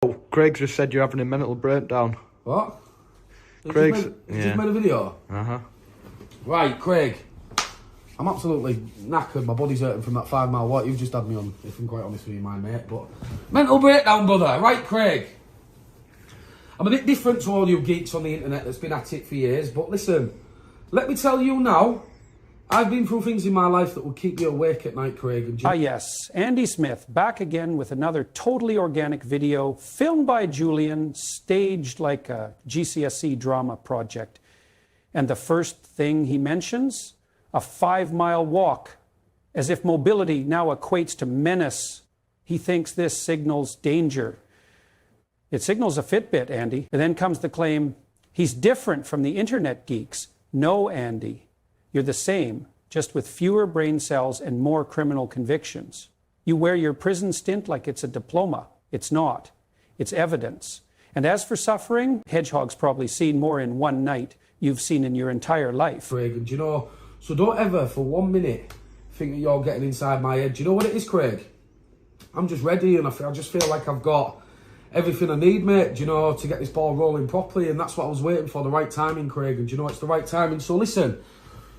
Oh, Craig just said you're having a mental breakdown. What? Craig's... Just made a video? Uh-huh. Right, Craig. I'm absolutely knackered. My body's hurting from that 5 mile walk you've just had me on, if I'm quite honest with you, my mate. But mental breakdown, brother. Right, Craig. I'm a bit different to all you geeks on the internet that's been at it for years. But listen, let me tell you now, I've been through things in my life that will keep you awake at night, Craig. And Yes, Andy Smith back again with another totally organic video filmed by Julian, staged like a GCSE drama project. And the first thing he mentions, a 5 mile walk, as if mobility now equates to menace. He thinks this signals danger. It signals a Fitbit, Andy. And then comes the claim, he's different from the internet geeks. No, Andy. You're the same, just with fewer brain cells and more criminal convictions. You wear your prison stint like it's a diploma. It's not. It's evidence. And as for suffering, Hedgehog's probably seen more in one night you've seen in your entire life. Craig, and do you know, so don't ever for 1 minute think that you're getting inside my head. Do you know what it is, Craig? I'm just ready, and I just feel like I've got everything I need, mate, do you know, to get this ball rolling properly, and that's what I was waiting for, the right timing, Craig, and do you know, it's the right timing. So listen,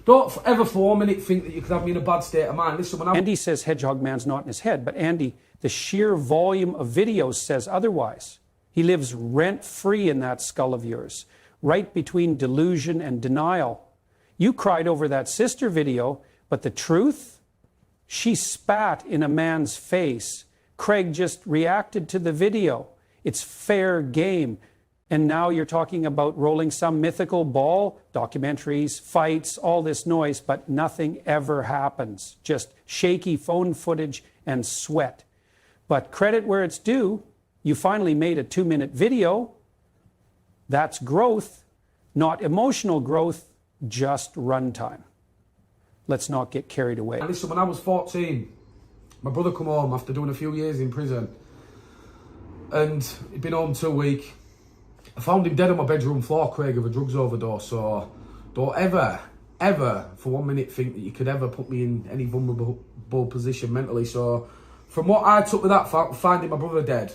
don't ever for 1 minute think that you could have me in a bad state of mind. Listen, when Andy says Hedgehog Man's not in his head, but Andy, the sheer volume of videos says otherwise. He lives rent-free in that skull of yours, right between delusion and denial. You cried over that sister video, but the truth? She spat in a man's face. Craig just reacted to the video. It's fair game. And now you're talking about rolling some mythical ball, documentaries, fights, all this noise, but nothing ever happens. Just shaky phone footage and sweat. But credit where it's due, you finally made a 2-minute video. That's growth, not emotional growth, just runtime. Let's not get carried away. And listen, when I was 14, my brother come home after doing a few years in prison, and he'd been home 2 weeks. I found him dead on my bedroom floor, Craig, of a drugs overdose. So don't ever, ever for 1 minute think that you could ever put me in any vulnerable position mentally. So from what I took with that, finding my brother dead.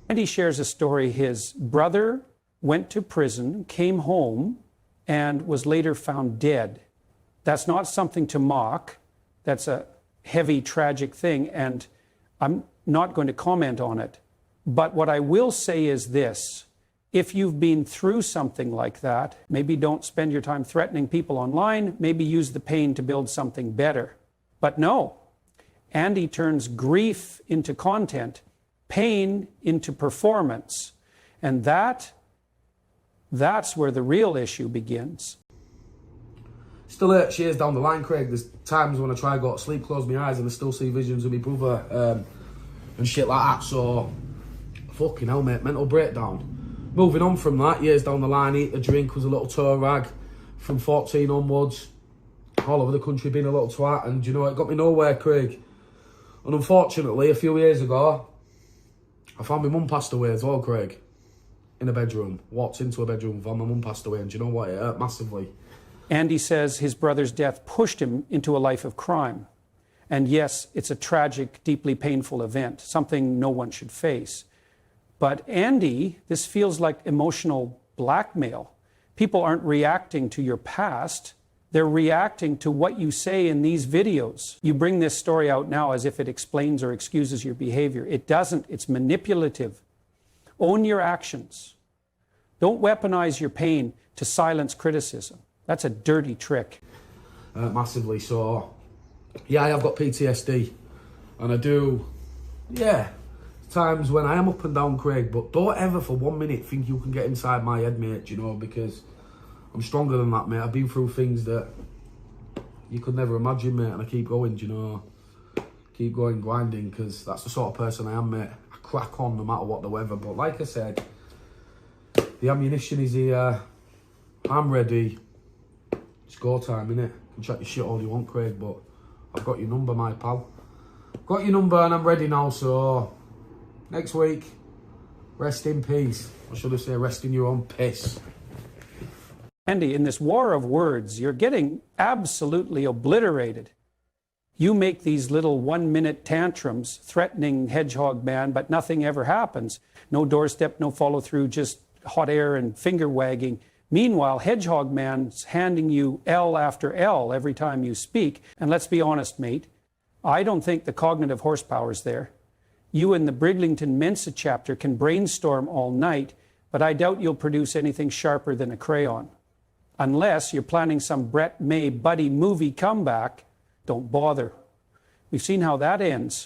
And he shares a story. His brother went to prison, came home, and was later found dead. That's not something to mock. That's a heavy, tragic thing, and I'm not going to comment on it. But what I will say is this. If you've been through something like that, maybe don't spend your time threatening people online, maybe use the pain to build something better. But no, Andy turns grief into content, pain into performance. And that's where the real issue begins. Still 8 years down the line, Craig, there's times when I try to go to sleep, close my eyes, and I still see visions of my brother and shit like that. So, fucking hell, mate, mental breakdown. Moving on from that, years down the line, eat a drink, was a little tour rag. From 14 onwards, all over the country being a little twat, and you know, it got me nowhere, Craig. And unfortunately, a few years ago, I found my mum passed away as well, Craig. In a bedroom. Walked into a bedroom, found my mum passed away, and do you know what? It hurt massively. Andy says his brother's death pushed him into a life of crime. And yes, it's a tragic, deeply painful event, something no one should face. But Andy, this feels like emotional blackmail. People aren't reacting to your past. They're reacting to what you say in these videos. You bring this story out now as if it explains or excuses your behavior. It doesn't. It's manipulative. Own your actions. Don't weaponize your pain to silence criticism. That's a dirty trick. Massively. So, yeah, I've got PTSD. And I do, yeah, times when I am up and down, Craig, but don't ever for 1 minute think you can get inside my head, mate, you know, because I'm stronger than that, mate. I've been through things that you could never imagine, mate, and I keep going, you know, keep going grinding, because that's the sort of person I am, mate. I crack on no matter what the weather, but like I said, the ammunition is here, I'm ready, it's go time, innit? You can chat your shit all you want, Craig, but I've got your number, my pal. Got your number and I'm ready now, so next week, rest in peace. Or should I say, rest in your own piss. Andy, in this war of words, you're getting absolutely obliterated. You make these little 1-minute tantrums threatening Hedgehog Man, but nothing ever happens. No doorstep, no follow through, just hot air and finger wagging. Meanwhile, Hedgehog Man's handing you L after L every time you speak. And let's be honest, mate, I don't think the cognitive horsepower's there. You and the Briglington Mensa chapter can brainstorm all night, but I doubt you'll produce anything sharper than a crayon. Unless you're planning some Brett May buddy movie comeback, don't bother. We've seen how that ends.